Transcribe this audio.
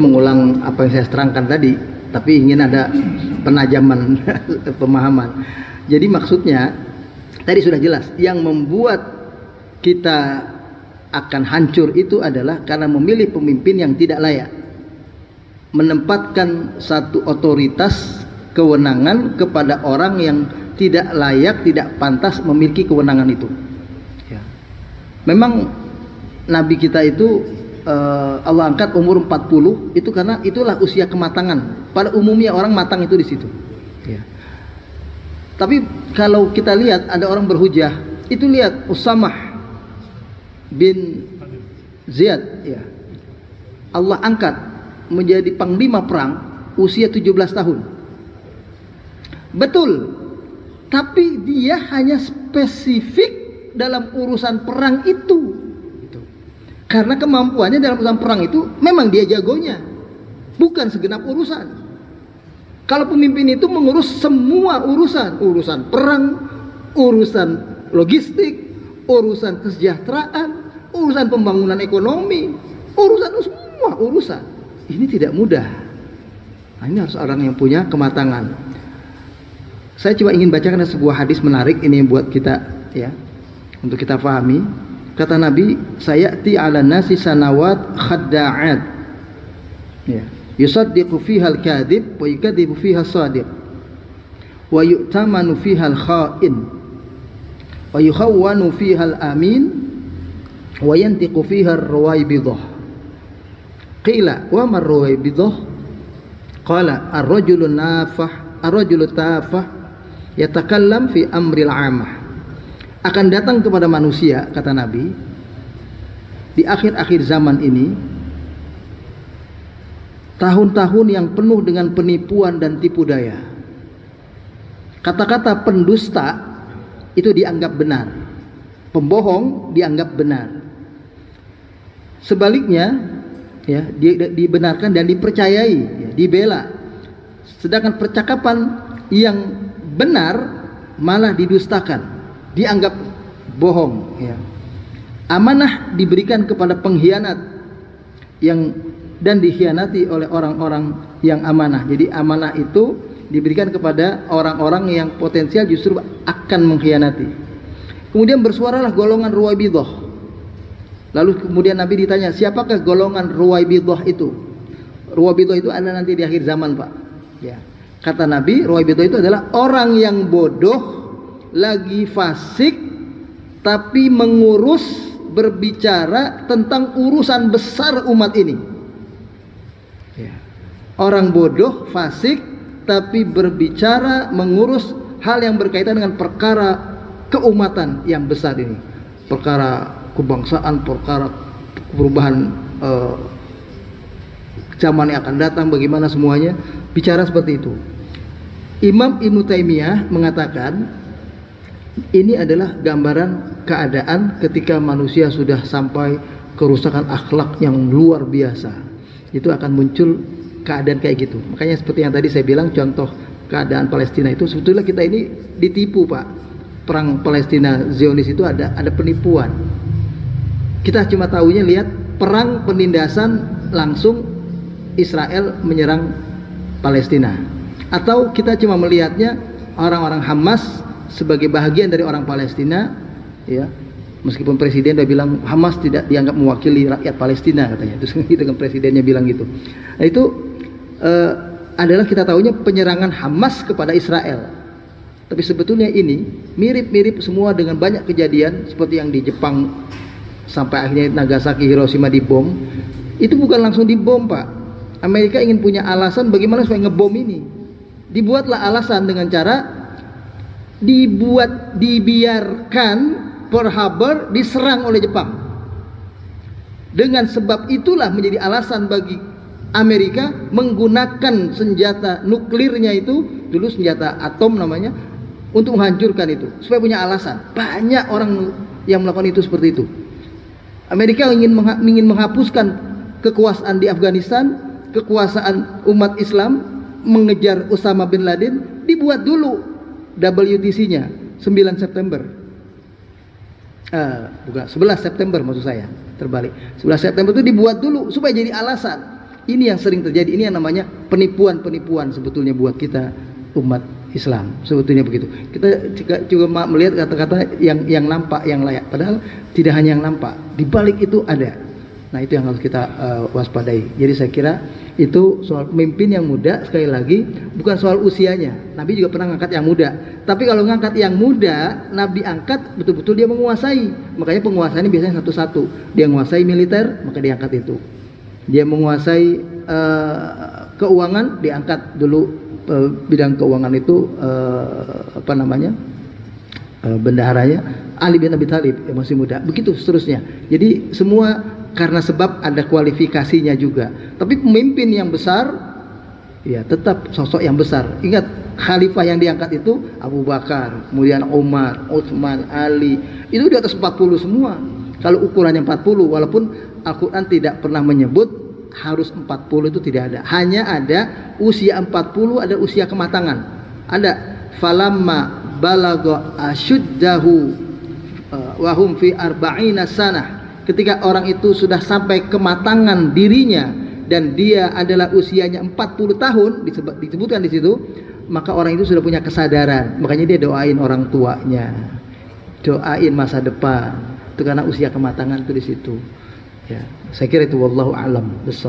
mengulang apa yang saya terangkan tadi, tapi ingin ada penajaman pemahaman. Jadi maksudnya tadi sudah jelas, yang membuat kita akan hancur itu adalah karena memilih pemimpin yang tidak layak, menempatkan satu otoritas kewenangan kepada orang yang tidak layak, tidak pantas memiliki kewenangan itu. Ya. Memang Nabi kita itu Allah angkat umur 40 itu karena itulah usia kematangan. Pada umumnya orang matang itu di situ. Ya. Tapi kalau kita lihat ada orang berhujah, itu lihat Usamah bin Ziyad, ya. Allah angkat menjadi panglima perang usia 17 tahun. Betul. Tapi dia hanya spesifik dalam urusan perang itu. Karena kemampuannya dalam urusan perang itu memang dia jagonya, bukan segenap urusan. Kalau pemimpin itu mengurus semua urusan, urusan perang, urusan logistik, urusan kesejahteraan, urusan pembangunan ekonomi, urusan semua urusan. Ini tidak mudah. Nah, ini harus orang yang punya kematangan. Saya coba ingin bacakan sebuah hadis menarik ini buat kita, ya, untuk kita pahami. Kata Nabi, sayati ala nasi sanawat khadda'at, ya, yusaddiqu fiha al-kadhib wa yukadzibu fiha as-sadiq wa yu'tamanu fiha al-kha'in wa yukhawwanu fiha al-amin wa yantiqu fiha ar-ruwaybidah. Qila wa ma ar-ruwaybidah? Qala ar-rajulu nafah, ar-rajulu tafah yatakallam fi amril 'amah. Akan datang kepada manusia, kata Nabi, di akhir-akhir zaman ini, tahun-tahun yang penuh dengan penipuan dan tipu daya. Kata-kata pendusta itu dianggap benar, pembohong dianggap benar. Sebaliknya, ya, dibenarkan dan dipercayai, ya, dibela. Sedangkan percakapan yang benar malah didustakan, dianggap bohong, ya. Amanah diberikan kepada pengkhianat dan dikhianati oleh orang-orang yang amanah. Jadi amanah itu diberikan kepada orang-orang yang potensial justru akan mengkhianati. Kemudian bersuaralah golongan Ruwaibidah. Lalu kemudian Nabi ditanya, siapakah golongan Ruwaibidah itu? Ruwaibidah itu ada nanti di akhir zaman, Pak. Ya. Kata Nabi, Ruwaibidah itu adalah orang yang bodoh, lagi fasik, tapi mengurus, berbicara tentang urusan besar umat ini, ya. Orang bodoh, fasik, tapi berbicara, mengurus hal yang berkaitan dengan perkara keumatan yang besar ini, perkara kebangsaan, perkara perubahan zaman yang akan datang, bagaimana semuanya, bicara seperti itu. Imam Ibnu Taimiyah mengatakan ini adalah gambaran keadaan ketika manusia sudah sampai kerusakan akhlak yang luar biasa. Itu akan muncul keadaan kayak gitu. Makanya seperti yang tadi saya bilang, contoh keadaan Palestina itu sebetulnya kita ini ditipu, Pak. Perang Palestina Zionis itu ada penipuan. Kita cuma tahunya lihat perang penindasan langsung Israel menyerang Palestina. Atau kita cuma melihatnya orang-orang Hamas sebagai bahagian dari orang Palestina, ya, meskipun presiden udah bilang Hamas tidak dianggap mewakili rakyat Palestina, katanya. Terus dengan presidennya bilang gitu. Nah, itu adalah kita tahunya penyerangan Hamas kepada Israel. Tapi sebetulnya ini mirip-mirip semua dengan banyak kejadian seperti yang di Jepang sampai akhirnya Nagasaki, Hiroshima dibom. Itu bukan langsung dibom, Pak. Amerika ingin punya alasan bagaimana supaya ngebom ini. Dibuatlah alasan dengan cara dibiarkan Pearl Harbor diserang oleh Jepang. Dengan sebab itulah menjadi alasan bagi Amerika menggunakan senjata nuklirnya itu, dulu senjata atom namanya, untuk menghancurkan itu, supaya punya alasan. Banyak orang yang melakukan itu seperti itu. Amerika ingin menghapuskan kekuasaan di Afghanistan, kekuasaan umat Islam, mengejar Osama bin Laden, dibuat dulu WTC-nya 9 September. Bukan, 11 September maksud saya, terbalik. 11 September itu dibuat dulu supaya jadi alasan. Ini yang sering terjadi, ini yang namanya penipuan-penipuan sebetulnya buat kita umat Islam, sebetulnya begitu. Kita juga melihat kata-kata yang nampak, yang layak, padahal tidak hanya yang nampak, di balik itu ada. Nah, itu yang harus kita waspadai. Jadi saya kira itu soal pemimpin yang muda, sekali lagi bukan soal usianya. Nabi juga pernah ngangkat yang muda. Tapi kalau ngangkat yang muda, Nabi angkat betul-betul dia menguasai. Makanya penguasaan ini biasanya satu-satu. Dia menguasai militer, maka diangkat itu. Dia menguasai keuangan, diangkat dulu bidang keuangan itu bendaharanya Ali bin Abi Thalib yang masih muda. Begitu seterusnya. Jadi semua karena sebab ada kualifikasinya juga. Tapi pemimpin yang besar, ya tetap sosok yang besar. Ingat, khalifah yang diangkat itu Abu Bakar, kemudian Umar, Utsman, Ali. Itu di atas 40 semua. Kalau ukurannya 40, walaupun Al-Quran tidak pernah menyebut harus 40, itu tidak ada. Hanya ada usia 40, ada usia kematangan. Ada falamma balagha asyuddahu wahum fi arba'ina sanah. Ketika orang itu sudah sampai kematangan dirinya dan dia adalah usianya 40 tahun, disebutkan di situ, maka orang itu sudah punya kesadaran. Makanya dia doain orang tuanya, doain masa depan. Itu karena usia kematangan itu di situ. Ya, saya kira itu wallahu a'lam.